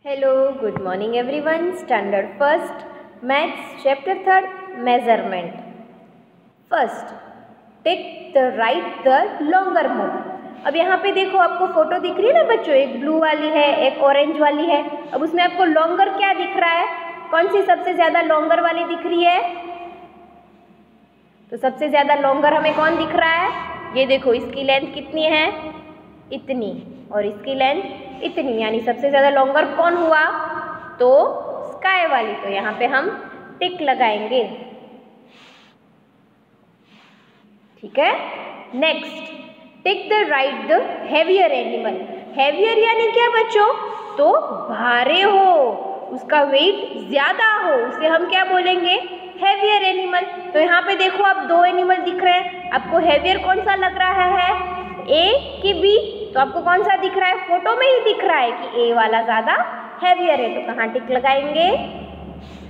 Hello, good morning everyone. Standard first, Maths, chapter third, measurement. First, take the right the longer move. अब यहाँ पे देखो आपको photo दिख रही है ना बच्चों, एक ब्लू वाली है, एक ऑरेंज वाली है. अब उसमें आपको लॉन्गर क्या दिख रहा है? कौन सी सबसे ज्यादा लॉन्गर वाली दिख रही है? तो सबसे ज्यादा लॉन्गर हमें कौन दिख रहा है? ये देखो, इसकी लेंथ कितनी है? इतनी, और इसकी लेंथ इतनी, यानी सबसे ज्यादा लॉन्गर कौन हुआ? तो स्काई वाली. तो यहाँ पे हम टिक लगाएंगे. ठीक है. Next, tick the right the heavier animal. Heavier यानी क्या बच्चों? तो भारे हो, उसका वेट ज्यादा हो, उसे हम क्या बोलेंगे? Heavier animal. तो यहाँ पे देखो, आप दो एनिमल दिख रहे हैं. आपको हैवियर कौन सा लग रहा है, ए कि बी? तो आपको कौन सा दिख रहा है? फोटो में ही दिख रहा है कि ए वाला ज्यादा हैवियर है. तो कहाँ टिक लगाएंगे?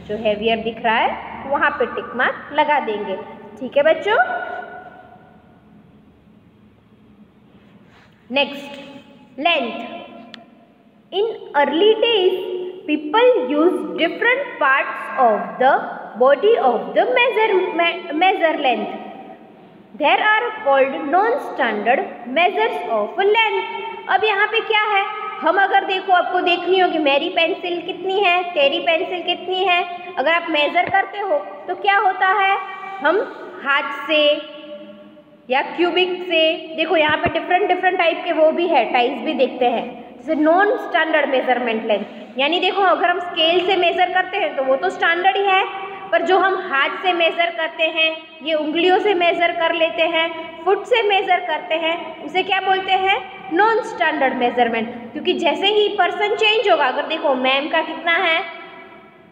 जो हैवियर दिख रहा है वहां पे टिक मार्क लगा देंगे. ठीक है बच्चों. Next, length. In early days people use different parts of the body of the measure length. There are called non-standard measures of length. अब यहाँ पे क्या है? हम अगर देखो, आपको देखनी होगी मेरी पेंसिल कितनी है, तेरी पेंसिल कितनी है. अगर आप मेजर करते हो तो क्या होता है? हम हाथ से या क्यूबिक से, देखो यहाँ पे डिफरेंट टाइप के वो भी है, टाइप्स भी देखते हैं. जैसे नॉन स्टैंडर्ड मेजरमेंट लेंथ, यानी देखो अगर हम स्केल से मेजर करते हैं तो वो तो स्टैंडर्ड ही है, पर जो हम हाथ से मेजर करते हैं, ये उंगलियों से मेजर कर लेते हैं, फुट से मेजर करते हैं, उसे क्या बोलते हैं? Non standard measurement. क्योंकि जैसे ही पर्सन चेंज होगा, अगर देखो मैम का कितना है,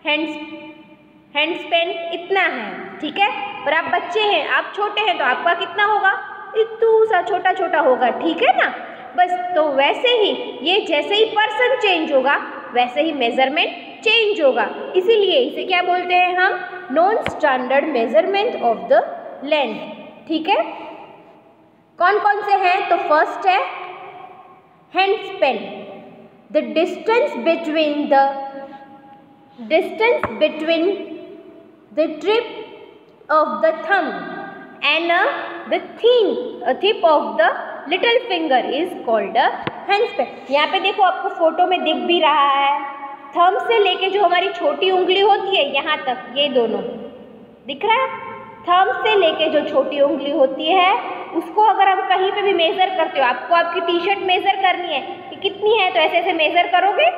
हैंड स्पेन इतना है, ठीक है, पर आप बच्चे हैं, आप छोटे हैं, तो आपका कितना होगा? इतना सा छोटा होगा. ठीक है ना. बस तो वैसे ही ये जैसे ही पर्सन चेंज होगा वैसे ही मेजरमेंट चेंज होगा. इसीलिए इसे क्या बोलते हैं हम? Non standard measurement of the length. ठीक है. कौन कौन से हैं? तो फर्स्ट है hand Spain. The distance between the tip of the thumb and the tip of the little finger is called a hand span. यहाँ पे देखो, आपको फोटो में दिख भी रहा है, थंब से लेके जो हमारी छोटी उंगली होती है यहाँ तक, ये दोनों दिख रहा है. थंब से लेके जो छोटी उंगली होती है उसको अगर हम कहीं पे भी मेजर करते हो, आपको आपकी टी शर्ट मेजर करनी है कि कितनी है, तो ऐसे ऐसे मेजर करोगे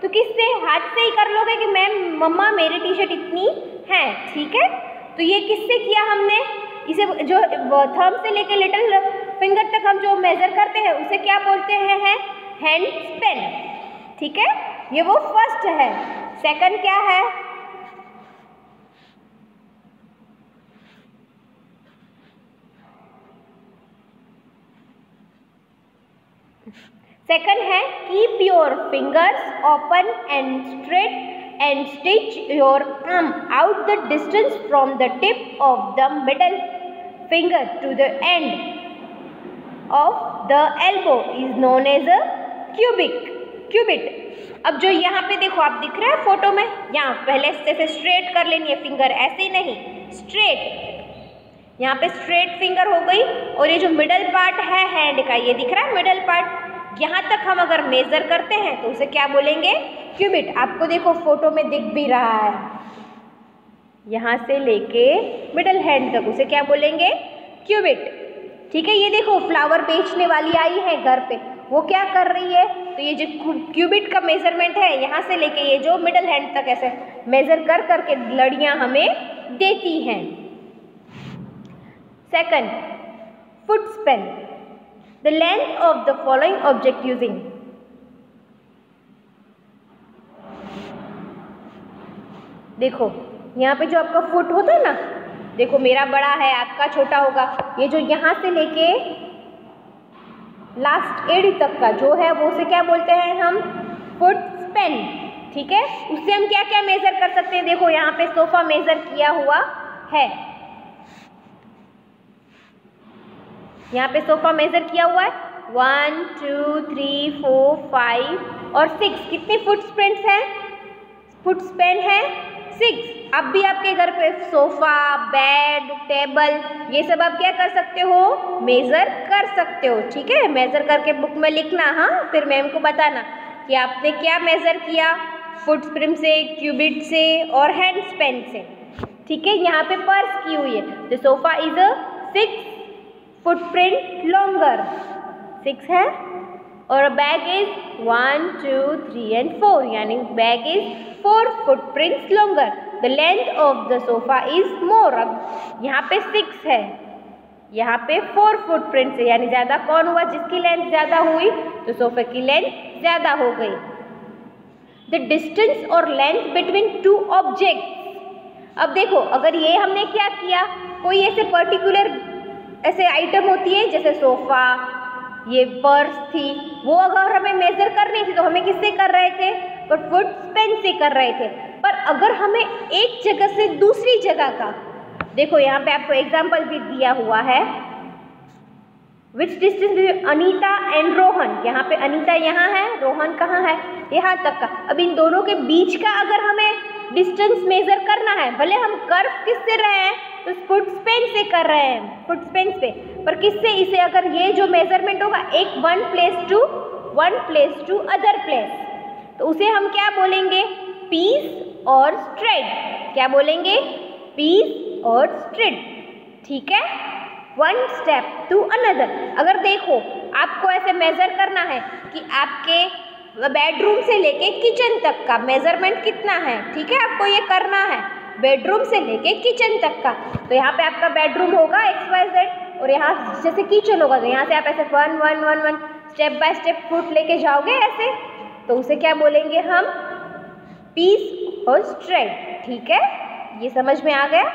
तो किससे? हाथ से ही कर लोगे कि मैम मम्मा मेरी टी शर्ट इतनी है. ठीक है. तो ये किससे किया हमने? इसे जो थंब से लेके लिटिल फिंगर तक हम जो मेजर करते हैं उसे क्या बोलते हैं? Hand Spain. ठीक है. ये वो फर्स्ट है. सेकंड क्या है? सेकंड है keep your fingers open and straight and stitch your arm out the distance from the tip of the middle finger to the end of the elbow is known as a cubit. अब जो यहाँ पे देखो, आप दिख रहा है photo में, यहाँ पहले से स्ट्रेट कर लेनी है फिंगर, ऐसे ही नहीं, स्ट्रेट. यहाँ पे स्ट्रेट फिंगर हो गई, और ये जो मिडल पार्ट है हैंड का, ये दिख रहा है मिडल पार्ट, यहाँ तक हम अगर मेजर करते हैं तो उसे क्या बोलेंगे? क्यूबिट. आपको देखो फोटो में दिख भी रहा है, यहाँ से लेके मिडल हैंड तक, उसे क्या बोलेंगे? क्यूबिट. ठीक है. ये देखो फ्लावर बेचने वाली आई है घर पे, वो क्या कर रही है? तो ये जो क्यूबिट का मेजरमेंट है, यहाँ से लेके ये जो मिडल हैंड तक ऐसे मेजर कर करके लड़ियाँ हमें देती हैं. Second, foot Spain. The length of the following object using. देखो यहाँ पे जो आपका फुट होता है ना, देखो मेरा बड़ा है, आपका छोटा होगा. ये जो यहाँ से लेके लास्ट एड़ी तक का जो है वो उसे क्या बोलते हैं हम? Foot Spain. ठीक है. उससे हम क्या क्या मेजर कर सकते हैं? देखो यहाँ पे सोफा मेजर किया हुआ है, यहाँ पे सोफा मेजर किया हुआ है. 1 2 3 4 5 और 6 कितने फुटप्रिंट्स हैं, फुटस्पैन है 6। अब भी आपके घर पे सोफा, बेड, टेबल ये सब आप क्या कर सकते हो, मेजर कर सकते हो। ठीक है, मेजर करके बुक में लिखना, हाँ, फिर मैम को बताना कि आपने क्या मेजर किया, फुटप्रिंट से, क्यूबिट से और हैंड स्पैन से। ठीक है, यहाँ पे पर्स की हुई है, the sofa is a 6 footprint longer, 6 है, और बैग इज 1 2 3 and 4, यानी bag is 4 footprints longer. The length of the sofa is more, अब यहाँ पे 6 है, यहाँ पे 4 फुटप्रिंट्स है, यानी ज़्यादा कौन हुआ, जिसकी लेंथ ज़्यादा हुई तो सोफे की लेंथ ज़्यादा हो गई। द डिस्टेंस और लेंथ बिटवीन 2 ऑब्जेक्ट्स, अब देखो अगर ये हमने क्या किया, कोई ऐसे पर्टिकुलर ऐसे आइटम होती है जैसे सोफा, ये पर्स थी, वो अगर हमें मेजर करनी थी तो हमें किससे कर रहे थे, पर फुटस्पैन से कर रहे थे। पर अगर हमें एक जगह से दूसरी जगह का, देखो यहाँ पे आपको एग्जाम्पल भी दिया हुआ है, which distance between Anita and Rohan, यहाँ पे अनीता यहाँ है, रोहन कहाँ है, यहाँ तक का। अब इन दोनों के बीच का अगर हमें डिस्टेंस मेजर करना है, भले हम कर्व किससे रहे हैं, तो फुटस्पैन से कर रहे हैं, फुटस्पैन से, पर किससे, इसे अगर ये जो मेजरमेंट होगा एक one place to other place, तो उसे हम क्या बोलेंगे, पीस और स्ट्रेड, क्या बोलेंगे, पीस और स्ट्रेड। ठीक है, वन स्टेप टू अनदर। अगर देखो आपको ऐसे मेजर करना है कि आपके बेडरूम से लेके किचन तक का मेजरमेंट कितना है, ठीक है, आपको ये करना है बेडरूम से लेके किचन तक का, तो यहाँ पे आपका बेडरूम होगा XYZ, और यहाँ जैसे किचन होगा तो यहाँ से आप ऐसे 1 1 1 1 स्टेप बाय स्टेप फुट लेके जाओगे ऐसे, तो उसे क्या बोलेंगे हम, पीस और स्ट्रेड। ठीक है, ये समझ में आ गया।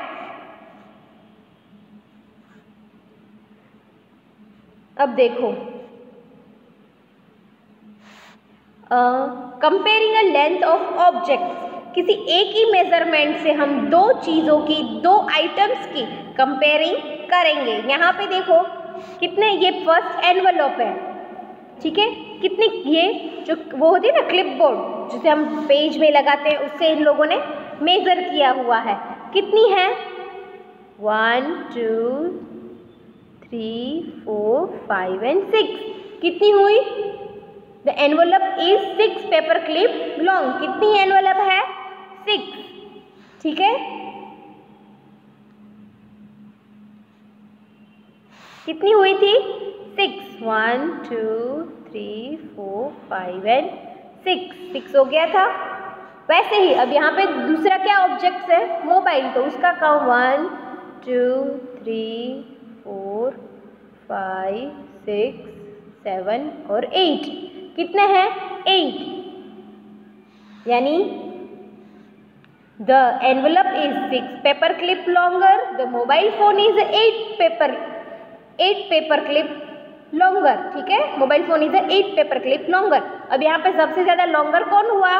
अब देखो, comparing a length of objects, किसी एक ही मेजरमेंट से हम दो चीज़ों की, दो आइटम्स की कंपेयरिंग करेंगे। यहाँ पे देखो कितने, ये फर्स्ट एनवलप है, ठीक है, कितनी, ये जो वो होती है ना क्लिपबोर्ड जिसे हम पेज में लगाते हैं, उससे इन लोगों ने मेजर किया हुआ है, कितनी है, 1 2 3 4 5 and 6, कितनी हुई, the envelope is 6 paper clip long, कितनी एनवलप है, 6। ठीक है, कितनी हुई थी, 6, 1 2 3 4 5 and 6 हो गया था। वैसे ही अब यहाँ पे दूसरा क्या ऑब्जेक्ट है, मोबाइल, तो उसका काउंट 1 2 3 4 5 6 7 और 8, कितने हैं, 8, यानी the envelope is 6 paper clip longer, the mobile phone is 8 paper clip longer. ठीक है, mobile phone is 8 paper clip longer. अब यहाँ पे सबसे ज्यादा लॉन्गर कौन हुआ,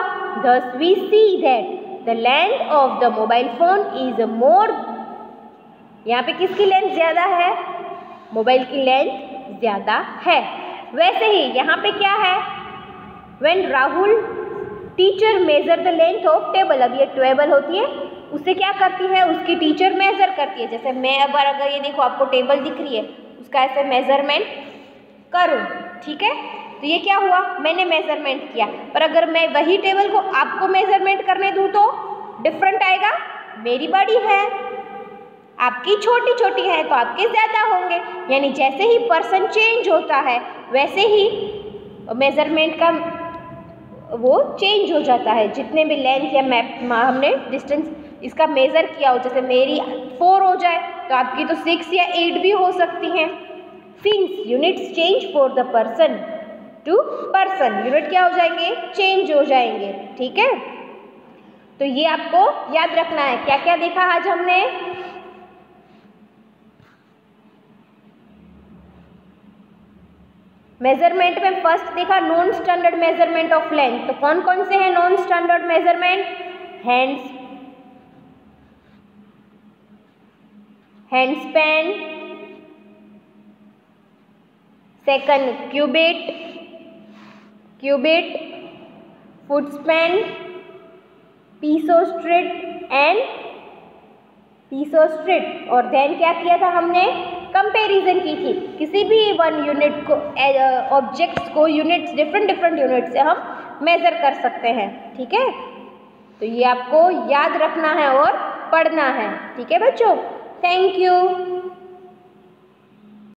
thus we see that the length of the mobile phone is more, यहाँ पे किसकी लेंथ ज्यादा है, मोबाइल की लेंथ ज्यादा है। वैसे ही यहाँ पे क्या है, when Rahul teacher measure the length of table, अब ये टेबल होती है, उससे क्या करती है, उसकी टीचर मेजर करती है। जैसे मैं अगर ये देखो आपको टेबल दिख रही है, उसका ऐसे मेजरमेंट करूँ, ठीक है, तो ये क्या हुआ, मैंने मेजरमेंट किया, पर अगर मैं वही टेबल को आपको मेजरमेंट करने दूँ तो डिफरेंट आएगा, मेरी बड़ी है, आपकी छोटी छोटी है, तो आपके ज़्यादा होंगे। यानी जैसे ही पर्सन चेंज होता है वैसे ही मेजरमेंट का वो चेंज हो जाता है। जितने भी लेंथ या मैप हमने डिस्टेंस इसका मेज़र किया हो, जैसे मेरी 4 हो जाए तो आपकी तो 6 या 8 भी हो सकती हैं। Since units change for the person to person, unit क्या हो जाएंगे, चेंज हो जाएंगे। ठीक है, तो ये आपको याद रखना है। क्या क्या देखा आज हमने, मेजरमेंट में फर्स्ट देखा non standard measurement of length. तो कौन कौन से हैं non standard measurement, hand span, second cubit, foot span, पीसोस्ट्रिट एंड पीसोस्ट्रिट। और देन क्या किया था हमने, कंपैरिजन की थी। किसी भी वन यूनिट को, ऑब्जेक्ट्स को यूनिट्स, डिफरेंट यूनिट से हम मेजर कर सकते हैं। ठीक है, तो ये आपको याद रखना है और पढ़ना है। ठीक है बच्चों, थैंक यू।